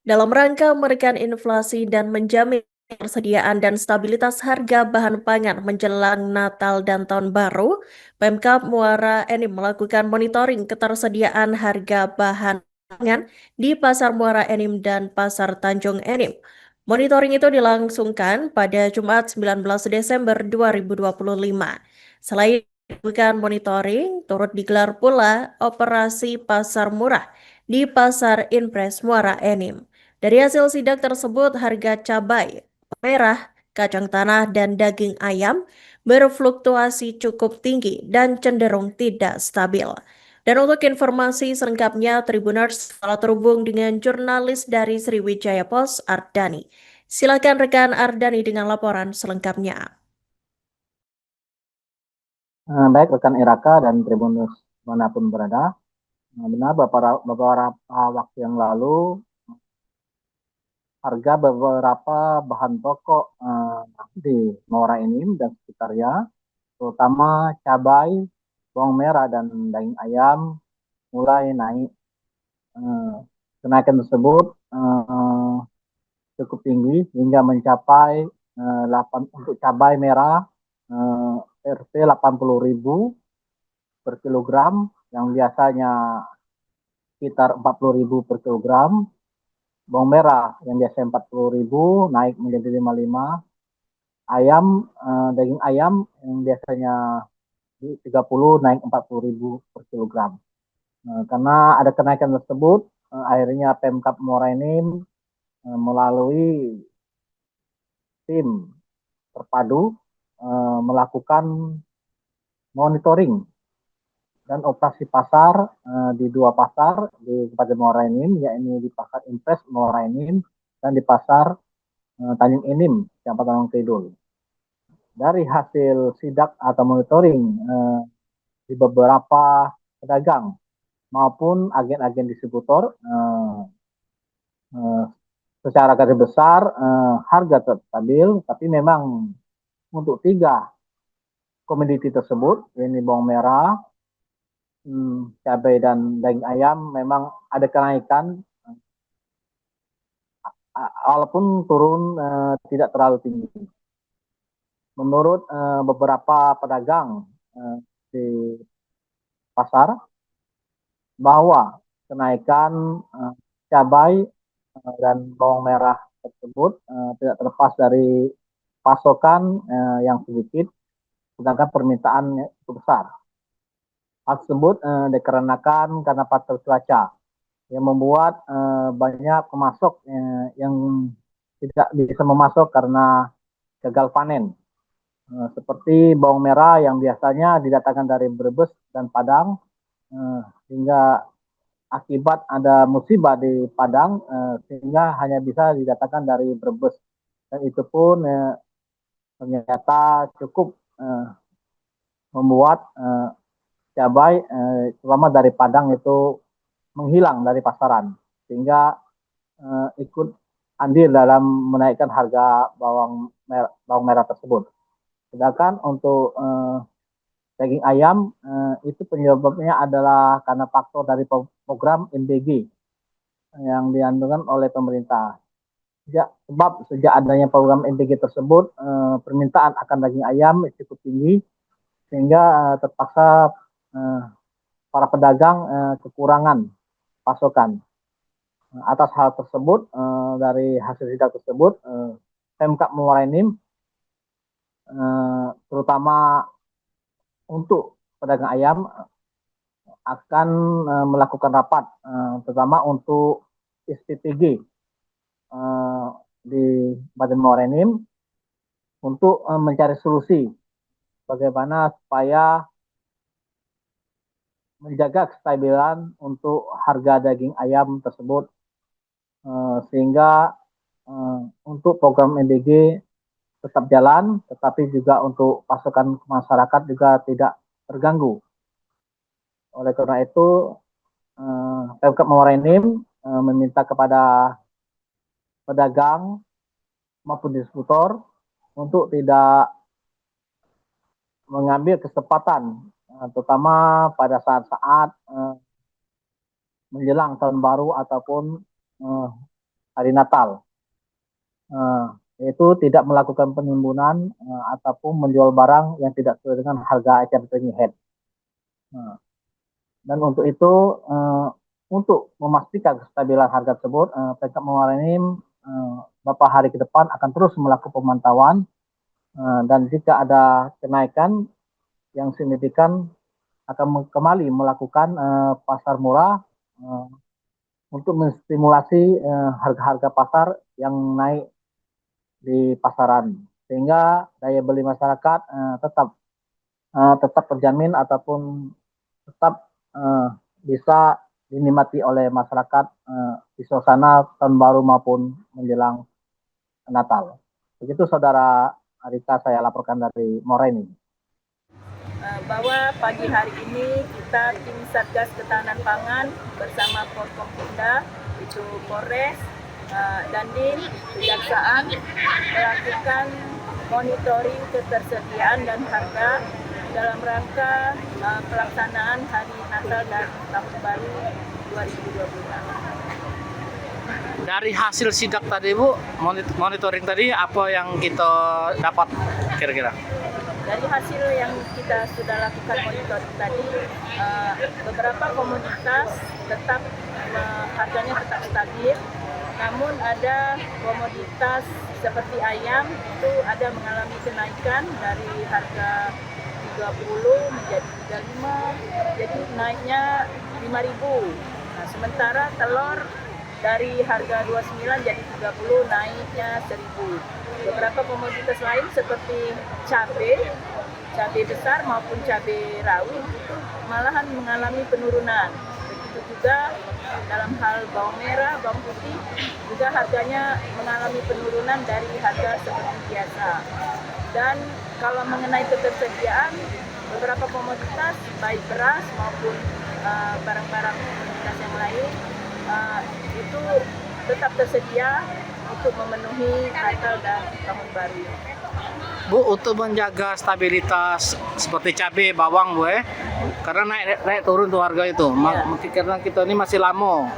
Dalam rangka menekan inflasi dan menjamin ketersediaan dan stabilitas harga bahan pangan menjelang Natal dan Tahun Baru, Pemkab Muara Enim melakukan monitoring ketersediaan harga bahan pangan di Pasar Muara Enim dan Pasar Tanjung Enim. Monitoring itu dilangsungkan pada Jumat 19 Desember 2025. Selain melakukan monitoring, turut digelar pula operasi pasar murah di Pasar Impres Muara Enim. Dari hasil sidak tersebut, harga cabai merah, kacang tanah, dan daging ayam berfluktuasi cukup tinggi dan cenderung tidak stabil. Dan untuk informasi selengkapnya, Tribuners telah terhubung dengan jurnalis dari Sriwijaya Post, Ardani. Silakan rekan Ardani dengan laporan selengkapnya. Baik rekan Iraka dan Tribunus manapun berada, benar beberapa waktu yang lalu harga beberapa bahan pokok di Muara Enim dan sekitarnya, terutama cabai, bawang merah dan daging ayam mulai naik. Eh, Kenaikan tersebut cukup tinggi hingga mencapai 8 untuk cabai merah eh, RT 80.000 per kilogram yang biasanya sekitar 40.000 per kilogram. Bawang merah yang biasanya 40.000 naik menjadi 55. Ayam, daging ayam yang biasanya 30 naik 40.000 per kilogram. Karena ada kenaikan tersebut, akhirnya Pemkab Muara Enim melalui tim terpadu melakukan monitoring dan operasi pasar di dua pasar di Kabupaten Muara Enim, yakni di Pasar Impres Muara Enim dan di Pasar Tanjung Enim, Kecamatan Kidul. Dari hasil sidak atau monitoring di beberapa pedagang maupun agen-agen distributor, eh, secara garis besar harga tetap stabil, tapi memang untuk tiga komoditi tersebut, ini bawang merah, cabai dan daging ayam memang ada kenaikan, walaupun turun tidak terlalu tinggi. Menurut beberapa pedagang di pasar, bahwa kenaikan cabai dan bawang merah tersebut tidak terlepas dari pasokan yang sedikit, sedangkan permintaan cukup besar. Hal tersebut dikarenakan karena faktor cuaca yang membuat banyak pemasok yang tidak bisa memasok karena gagal panen. Seperti bawang merah yang biasanya didatangkan dari Brebes dan Padang, hingga akibat ada musibah di Padang sehingga hanya bisa didatangkan dari Brebes, dan itu pun ternyata cukup membuat cabai terutama dari Padang itu menghilang dari pasaran, sehingga ikut andil dalam menaikkan harga bawang merah tersebut. Sedangkan untuk daging ayam itu penyebabnya adalah karena faktor dari program MDG yang diandungkan oleh pemerintah. Sebab sejak adanya program MDG tersebut, permintaan akan daging ayam cukup tinggi sehingga terpaksa para pedagang kekurangan pasokan. Atas hal tersebut, dari hasil sidak tersebut, Pemkab Muara Enim terutama untuk pedagang ayam akan melakukan rapat, terutama untuk SPPG di Badan Muara Enim untuk mencari solusi bagaimana supaya menjaga kestabilan untuk harga daging ayam tersebut, sehingga untuk program MDG tetap jalan, tetapi juga untuk pasokan ke masyarakat juga tidak terganggu. Oleh karena itu, Pemkab Muara Enim meminta kepada pedagang maupun distributor untuk tidak mengambil kesempatan, terutama pada saat-saat menjelang tahun baru ataupun hari Natal. Yaitu tidak melakukan penimbunan ataupun menjual barang yang tidak sesuai dengan harga eceran premium head. Dan untuk itu, untuk memastikan kestabilan harga tersebut, Pemkab Muara Enim beberapa hari ke depan akan terus melakukan pemantauan, dan jika ada kenaikan yang signifikan akan kembali melakukan pasar murah untuk menstimulasi harga-harga pasar yang naik di pasaran, sehingga daya beli masyarakat tetap terjamin ataupun tetap bisa dinikmati oleh masyarakat di suasana tahun baru maupun menjelang Natal. Begitu Saudara Arita, saya laporkan dari Muara Enim. Bahwa pagi hari ini kita tim Satgas Ketahanan Pangan bersama Forkompinda, itu Polres, Dandim, Kejaksaan melakukan monitoring ketersediaan dan harga dalam rangka pelaksanaan Hari Natal dan Tahun Baru 2022. Dari hasil sidak tadi Bu, monitoring tadi apa yang kita dapat kira-kira? Dari hasil yang kita sudah lakukan monitoring tadi, beberapa komoditas tetap harganya tetap stabil, namun ada komoditas seperti ayam itu ada mengalami kenaikan dari harga 30 menjadi 35, jadi naiknya 5.000. Nah, sementara telur dari harga 29 jadi 30, naiknya 1.000. Beberapa komoditas lain seperti cabai besar maupun cabai rawit itu malahan mengalami penurunan. Begitu juga dalam hal bawang merah, bawang putih juga harganya mengalami penurunan dari harga seperti biasa. Dan kalau mengenai ketersediaan, beberapa komoditas baik beras maupun barang-barang komoditas yang lain itu tetap tersedia untuk memenuhi Natal dan Tahun Baru. Bu, untuk menjaga stabilitas seperti cabai, bawang Bu karena naik turun tuh harga itu. Karena kita ini masih lama.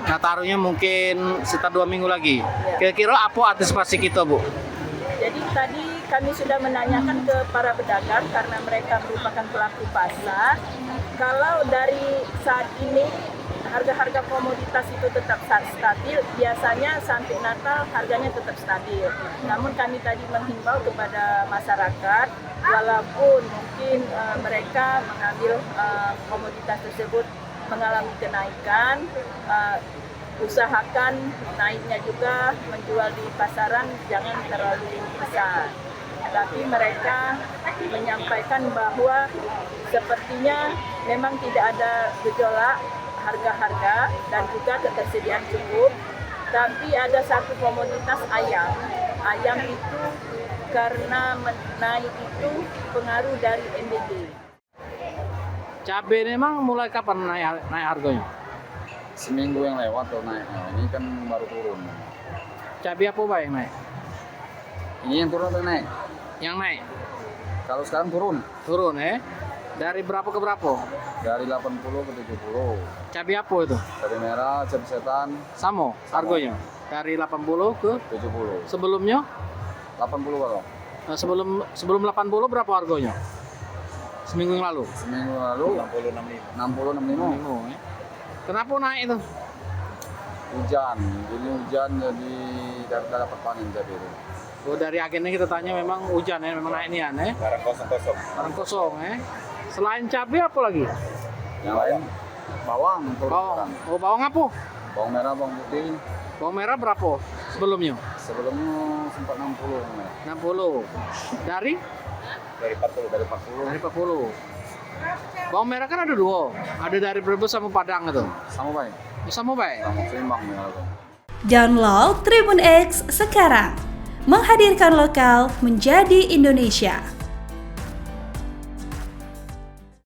Nah, taruhnya mungkin sekitar 2 minggu lagi. Kira-kira apa antisipasi kita Bu? Jadi tadi kami sudah menanyakan ke para pedagang karena mereka merupakan pelaku pasar. Kalau dari saat ini harga-harga komoditas itu tetap stabil, biasanya sampai Natal harganya tetap stabil. Namun kami tadi menghimbau kepada masyarakat, walaupun mungkin mereka mengambil komoditas tersebut mengalami kenaikan, usahakan naiknya juga menjual di pasaran jangan terlalu besar. Tapi mereka menyampaikan bahwa sepertinya memang tidak ada gejolak harga-harga dan juga ketersediaan cukup. Tapi ada satu komoditas ayam. Ayam itu karena naik itu pengaruh dari NDG. Cabai memang mulai kapan naik harganya? Seminggu yang lewat tuh naik. Nah, ini kan baru turun. Cabai apa Pak yang naik? Ini yang turun atau naik? Yang naik? Kalau sekarang turun. Turun Dari berapa ke berapa? Dari 80 ke 70. Cabai apa itu? Cabai merah, cabai setan. Sama harganya? Dari 80 ke 70. Sebelumnya? 80 kalau. Nah, sebelum 80 berapa harganya? Seminggu yang lalu? Seminggu lalu 60 65. Kenapa naik itu? Hujan. Jadi hujan jadi tidak dapat panen cabai itu. Oh, dari agennya kita tanya memang hujan memang naik nian Barang kosong. Barang kosong Selain cabai apa lagi? Yang lain bawang turun sekarang. Oh, bawang apa? Bawang merah, bawang putih. Bawang merah berapa sebelumnya? Sebelumnya sempat 60. 60. Dari 40. Dari 40. Bawang merah kan ada dua. Ada dari Brebes sama Padang itu. Sama baik. Sama baik. Sama seimbang ya. Download Tribun X sekarang. Menghadirkan lokal menjadi Indonesia.